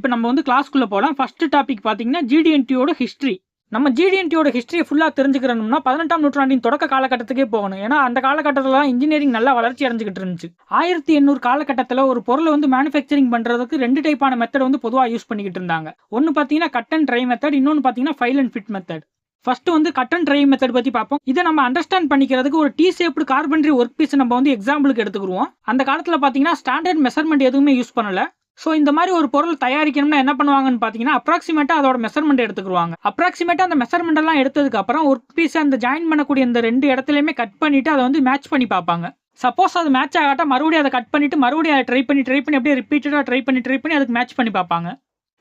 இப்போ நம்ம வந்து கிளாஸ்க்குள்ளே போகலாம். ஃபர்ஸ்ட் டாபிக் பார்த்தீங்கன்னா ஜிடிஎன்டியோட ஹிஸ்ட்ரி. நம்ம ஜிடிஎன்டியோட ஹிஸ்ட்ரியை ஃபுல்லாக தெரிஞ்சுக்கிறோம்னா 18ஆம் நூற்றாண்டின் தொடக்க காலகட்டத்துக்கே போகணும். ஏன்னா அந்த காலகட்டத்தில் தான் இன்ஜினியரிங் நல்லா வளர்ச்சி அடைஞ்சிக்கிட்டு இருந்துச்சு. 1800 காலகட்டத்தில் ஒரு பொருளை வந்து மேனுஃபேக்சரிங் பண்ணுறதுக்கு 2 டைப்பான மெத்தட் வந்து பொதுவாக யூஸ் பண்ணிக்கிட்டு இருந்தாங்க. ஒன்று பார்த்தீங்கன்னா கட் அண்ட் ட்ரை மெத்தட், இன்னொன்று பார்த்தீங்கன்னா file and fit method. First வந்து கட் அண்ட் ட்ரை மெத்தட் பற்றி பார்ப்போம். இதை நம்ம அண்டர்ஸ்டாண்ட் பண்ணிக்கிறதுக்கு ஒரு T shaped carpentry work piece நம்ம வந்து எக்ஸாம்பிளுக்கு எடுத்துக்குருவோம். அந்த காலத்தில் பார்த்தீங்கன்னா ஸ்டாண்டர்ட் மெஷர்மெண்ட் எதுவுமே யூஸ் பண்ணல. ஸோ இந்த மாதிரி ஒரு பொருள் தயாரிக்கணும்னா என்ன பண்ணுவாங்கன்னு பார்த்தீங்கன்னா அப்ராக்சிமேட்டாக அதோட மெஷர்மெண்ட் எடுத்துக்குருவாங்க. அப்ராக்சிமேட்டாக அந்த மெஷர்மெண்ட் எல்லாம் எடுத்ததுக்கு அப்புறம் ஒர்க் பீஸ் அந்த ஜாயின் பண்ணக்கூடிய இந்த 2 இடத்துலையுமே கட் பண்ணிட்டு அதை வந்து மேட்ச் பண்ணி பார்ப்பாங்க. சப்போஸ் அது மேட்ச் ஆகாட்டா மறுபடியும் அதை கட் பண்ணிட்டு மறுபடியும் அதை ட்ரை பண்ணி அப்படியே ரிப்பீட்டடாக ட்ரை பண்ணி அதுக்கு மேட்ச் பண்ணி பார்ப்பாங்க.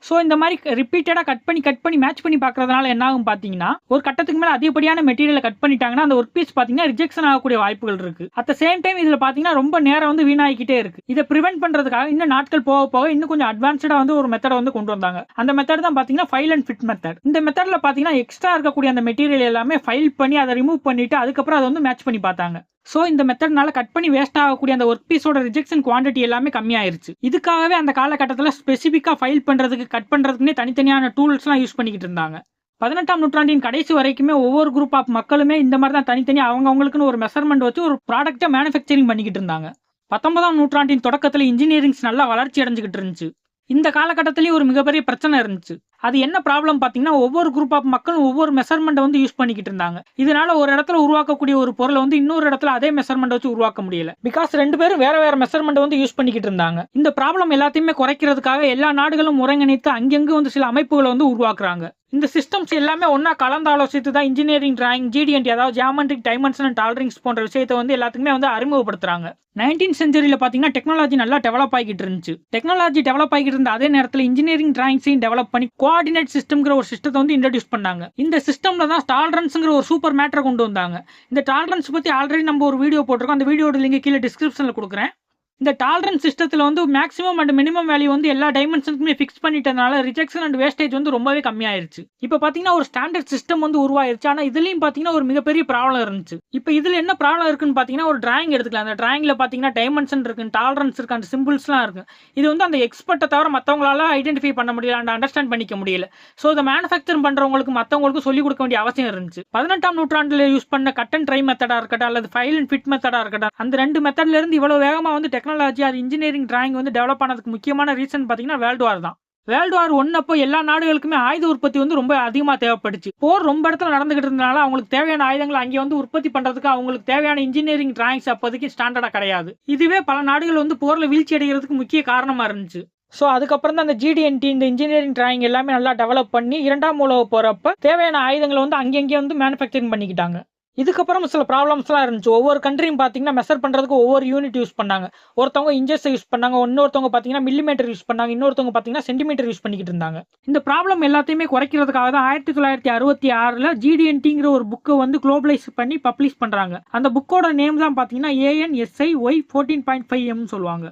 ஸோ இந்த மாதிரி ரிப்பீட்டடாக கட் பண்ணி மேட்ச் பண்ணி பார்க்கறதுனால என்ன ஆகும் பார்த்தீங்கன்னா ஒரு கட்டத்துக்கு மேலே அதிகப்படியான மெட்டீரியலை கட் பண்ணிட்டாங்கன்னா அந்த ஒர்க் பீஸ் பார்த்தீங்கன்னா ரிஜெக்ஷன் ஆகக்கூடிய வாய்ப்புகள் இருக்கு. அட் த சேம் டைம் இதில் பார்த்தீங்கன்னா ரொம்ப நேரம் வந்து வீணாகிக்கிட்டே இருக்கு. இதை ப்ரிவென்ட் பண்ணுறதுக்காக இன்னும் நாட்கள் போக போக இன்னும் கொஞ்சம் அட்வான்ஸ்டாக வந்து ஒரு மெத்தடை வந்து கொண்டு வந்தாங்க. அந்த மெத்தட் தான் பார்த்தீங்கன்னா ஃபைல் அண்ட் ஃபிட் மெத்தட். இந்த மெத்தடில் பார்த்தீங்கன்னா எக்ஸ்ட்ரா இருக்கக்கூடிய அந்த மெட்டீரியல் எல்லாமே ஃபைல் பண்ணி அதை ரிமூவ் பண்ணிட்டு அதுக்கப்புறம் அதை வந்து மேட்ச் பண்ணி பார்த்தாங்க. ஸோ இந்த மெத்தட்னால கட் பண்ணி வேஸ்ட் ஆகக்கூடிய அந்த ஒர்க் பீஸோட ரிஜெக்ஷன் குவான்டிட்டி எல்லாமே கம்மியாயிருச்சு. இதுக்காகவே அந்த காலகட்டத்தில் ஸ்பெசிஃபிக்காக ஃபைல் பண்ணுறதுக்கு கட் பண்ணுறதுக்குன்னே தனித்தனியான டூல்ஸ்லாம் யூஸ் பண்ணிக்கிட்டு இருந்தாங்க. 18ஆம் நூற்றாண்டின் கடைசி வரைக்குமே ஒவ்வொரு குரூப் ஆஃப் மக்களுமே இந்த மாதிரி தான் தனித்தனியாக அவங்களுக்குன்னு ஒரு மெஷர்மெண்ட் வச்சு ஒரு ப்ராடக்ட்டை மேனுஃபேக்சரிங் பண்ணிக்கிட்டு இருந்தாங்க. 19ஆம் நூற்றாண்டின் தொடக்கத்தில் இன்ஜினியரிங்ஸ் நல்லா வளர்ச்சி அடைஞ்சிக்கிட்டு இருந்துச்சு. இந்த காலகட்டத்திலேயே ஒரு மிகப்பெரிய பிரச்சனை இருந்துச்சு. அது என்ன ப்ராப்ளம் பார்த்தீங்கன்னா ஒவ்வொரு குரூப் ஆஃப் மக்களும் ஒவ்வொரு மெஷர்மெண்ட்டை வந்து யூஸ் பண்ணிக்கிட்டு இருந்தாங்க. இதனால ஒரு இடத்துல உருவாக்கக்கூடிய ஒரு பொருளை வந்து இன்னொரு இடத்துல அதே மெஷர்மெண்ட் வச்சு உருவாக்க முடியல. பிகாஸ் 2 பேரும் வேற மெஷர்மெண்ட் வந்து யூஸ் பண்ணிக்கிட்டு இருந்தாங்க. இந்த ப்ராப்ளம் எல்லாத்தையுமே குறைக்கிறதுக்காக எல்லா நாடுகளும் ஒருங்கிணைத்து அங்கெங்கு வந்து சில அமைப்புகளை வந்து உருவாக்குறாங்க. இந்த சிஸ்டம்ஸ் எல்லாமே ஒன்னா கலந்து ஆலோசித்து தான் இன்ஜினியரிங் டிராயிங், ஜிடிஎன்டி அதாவது ஜியாமெட்ரிக் டைமென்ஷன் அண்ட் டாலரிங்ஸ் போன்ற விஷயத்தை வந்து எல்லாத்துக்குமே வந்து அறிமுகப்படுத்துறாங்க. 19th செஞ்சுரியில் பார்த்தீங்கன்னா டெக்னாலஜி நல்லா டெவலப் ஆகிட்டு இருந்துச்சு. டெக்னாலஜி டெவலப் ஆகிட்டு இருந்த அதே நேரத்தில் இன்ஜினியரிங் டிராயிங்ஸையும் டெவலப் பண்ணி கோஆர்டினேட் சிஸ்டம்ங்கிற ஒரு சிஸ்டத்தை வந்து இன்ட்ரடியூஸ் பண்ணாங்க. இந்த சிஸ்டம்ல தான் டாலரன்ஸ்ங்கிற ஒரு சூப்பர் மேட்டரை கொண்டு வந்தாங்க. இந்த டாலரன்ஸ் பற்றி ஆல்ரெடி நம்ம ஒரு வீடியோ போட்டிருக்கோம். அந்த வீடியோட லிங்க் கீழே டிஸ்கிரிப்ஷனில் கொடுக்குறேன். இந்த டாலரன்ஸ் சிஸ்டத்தில் வந்து மேக்ஸிமம் அண்ட் மினிமம் வேல்யூ வந்து எல்லா டைமென்ஷனுக்குமே ஃபிக்ஸ் பண்ணிட்டதுனால ரிஜெக்ஷன் அண்ட் வேஸ்டேஜ் வந்து ரொம்பவே கம்மியாயிருச்சு. இப்போ பார்த்தீங்கன்னா ஒரு ஸ்டாண்டர்ட் சிஸ்டம் வந்து உருவாயிருச்சு. ஆனால் இதுலையும் பார்த்தீங்கன்னா ஒரு மிகப்பெரிய ப்ராப்ளம் இருந்துச்சு. இப்போ இதில் என்ன ப்ராப்ளம் இருக்குன்னு பார்த்தீங்கன்னா ஒரு டிராயிங் எடுத்துக்கலாம். அந்த டிராயிங்கில் பார்த்தீங்கன்னா டைமென்ஷன் இருக்கு, டாலரன்ஸ் இருக்கு, அந்த சிம்பிள்ஸ்லாம் இருக்கு. இது வந்து அந்த எக்ஸ்பர்ட்டை தவிர மற்றவங்களால ஐடென்டிஃபை பண்ண முடியல அண்ட் அண்டர்ஸ்டாண்ட் பண்ணிக்க முடியல. ஸோ இதை மேனுஃபேக்சர் பண்ணுறவங்களுக்கு மற்றவங்களுக்கு சொல்லிக் கொடுக்க வேண்டிய அவசியம் இருந்துச்சு. 18ஆம் நூற்றாண்டில் யூஸ் பண்ண கட் அண்ட் ட்ரை மெத்தடாக இருக்கட்டும் அல்லது ஃபைல் அண்ட் ஃபிட் மெத்தடாக இருக்கட்டும், அந்த 2 மெத்தட்ல இருந்து இவ்வளோ வேகமாக வந்து டெக்னாலஜி அது இன்ஜினியரிங் டிராயிங் வந்து டெவலப் ஆனதுக்கு முக்கியமான ரீசன் பார்த்தீங்கன்னா வேர்ல்டு வார் தான். வேர்ல்டு வார் 1 அப்போ எல்லா நாடுகளுக்குமே ஆயுத உற்பத்தி வந்து ரொம்ப அதிகமாக தேவைப்பட்டுச்சு. போர் ரொம்ப இடத்துல நடந்துகிட்டு இருந்தனால அவங்களுக்கு தேவையான ஆயுதங்களை அங்கே வந்து உற்பத்தி பண்ணுறதுக்கு அவங்களுக்கு தேவையான இன்ஜினியரிங் டிராயிங்ஸ் அப்போதைக்கு ஸ்டாண்டர்டாக கிடையாது. இதுவே பல நாடுகள் வந்து போரில் வீழ்ச்சி அடைகிறதுக்கு முக்கிய காரணமாக இருந்துச்சு. ஸோ அதுக்கப்புறம் தான் அந்த ஜிடிஎன்டி இந்த இன்ஜினியரிங் டிராயிங் எல்லாமே நல்லா டெவலப் பண்ணி 2ஆம் உலக போகிறப்ப தேவையான ஆயுதங்களை வந்து அங்கங்கே வந்து மேனுஃபேக்சரிங் பண்ணிக்கிட்டாங்க. இதுக்கப்புறம் சில ப்ராப்ளம்ஸ்லாம் இருந்துச்சு. ஒவ்வொரு கண்ட்ரியும் பார்த்தீங்கன்னா மெஷர் பண்ணுறதுக்கு ஒவ்வொரு யூனிட் யூஸ் பண்ணாங்க. ஒருத்தவங்க இன்ச்சஸ் யூஸ் பண்ணாங்க, இன்னொருத்தவங்க பார்த்தீங்கன்னா மில்லிமீட்டர் யூஸ் பண்ணாங்க, இன்னொருத்தவங்க பார்த்தீங்கன்னா சென்டிமீட்டர் யூஸ் பண்ணிக்கிட்டு இருந்தாங்க. இந்த ப்ராப்ளம் எல்லாத்தையுமே குறைக்கிறதுக்காக தான் 1966 ஜிடிஎன்டிங்கிற ஒரு புக்கை வந்து குளோபலைஸ் பண்ணி பப்ளிஷ் பண்ணுறாங்க. அந்த புக்கோட நேம் தான் பார்த்தீங்கன்னா ANSI Y14.5M சொல்லுவாங்க.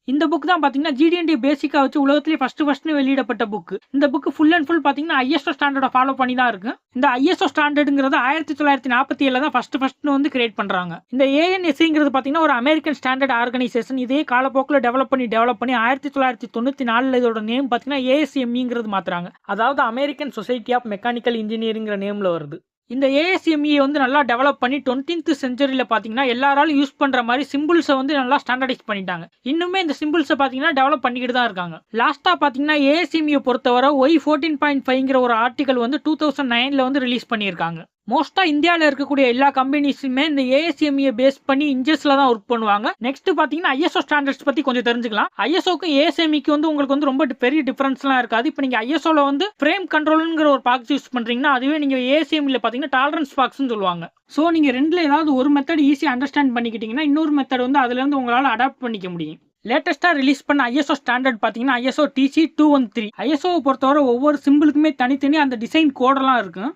இந்த புக் தான் பார்த்தீங்கன்னா ஜிடிஎன்டி பேசிக்காக வச்சு உலகத்திலே ஃபர்ஸ்ட் வெளியிடப்பட்ட புக். இந்த புக் ஃபுல் அண்ட் ஃபுல் பார்த்தீங்கன்னா ISO ஸ்டாண்டர்டை ஃபாலோ பண்ணி தான் இருக்கு. இந்த ISO ஸ்டாண்டர்டுங்கிறது 1947 தான் ஃபர்ஸ்ட் வந்து கிரியேட் பண்ணுறாங்க. இந்த ANSIங்கிறது பார்த்தீங்கன்னா ஒரு அமெரிக்கன் ஸ்டாண்டர்ட் ஆர்கனைசேஷன். இதே காலப்போக்கில் டெவலப் பண்ணி 1994 இதோட நேம் பார்த்தீங்கன்னா ASMEங்கிறது மாற்றுறாங்க. அதாவது அமெரிக்கன் சொசைட்டி ஆஃப் மெக்கானிக்கல் இன்ஜினியரிங்கிற நேமில் வருது. இந்த ASME வந்து நல்லா டெவலப் பண்ணி 20th செஞ்சுரியில் பார்த்தீங்கன்னா எல்லாராலும் யூஸ் பண்ணுற மாதிரி சிம்பிள்ஸை வந்து நல்லா ஸ்டாண்டர்டைஸ் பண்ணிட்டாங்க. இன்னுமே இந்த சிம்பிள்ஸை பார்த்தீங்கன்னா டெவலப் பண்ணிக்கிட்டு தான் இருக்காங்க. லாஸ்ட்டாக பார்த்தீங்கன்னா ASME பொறுத்தவரை Y14.5ங்கிற ஒரு ஆர்டிகல் வந்து 2009 வந்து ரிலீஸ் பண்ணியிருக்காங்க. மோஸ்ட்டாக இந்தியாவில் இருக்கக்கூடிய எல்லா கம்பெனிஸுமே இந்த ASME பேஸ் பண்ணி இன்ஜஸில் தான் ஒர்க் பண்ணுவாங்க. நெக்ஸ்ட் பார்த்தீங்கன்னா ISO ஸ்டாண்டர்ட்ஸ் பற்றி கொஞ்சம் தெரிஞ்சுக்கலாம். ISOக்கும் ASMEக்கு வந்து உங்களுக்கு வந்து ரொம்ப பெரிய டிஃபரன்ஸ்லாம் இருக்காது. இப்போ நீங்கள் ISOவில் வந்து ஃப்ரேம் கண்ட்ரோலுங்கிற ஒரு பாக்ஸ் யூஸ் பண்ணுறீங்கன்னா அதுவே நீங்கள் ASMEயில் பார்த்தீங்கன்னா டாலரன்ஸ் பாக்ஸ்னு சொல்லுவாங்க. ஸோ நீங்கள் ரெண்டில் ஏதாவது ஒரு மெத்தட் ஈஸியாக அண்டர்ஸ்டாண்ட் பண்ணிக்கிட்டீங்கன்னா இன்னொரு மெத்தட் வந்து அதுலேருந்து உங்களால் அடாப்ட் பண்ணிக்க முடியும். லேட்டஸ்ட்டாக ரிலீஸ் பண்ண ISO ஸ்டாண்டர்ட் பார்த்தீங்கன்னா ISO TC213. ISOவை பொறுத்தவரை ஒவ்வொரு சிம்பிளுக்குமே தனித்தனி அந்த டிசைன் கோடெல்லாம் இருக்கும்.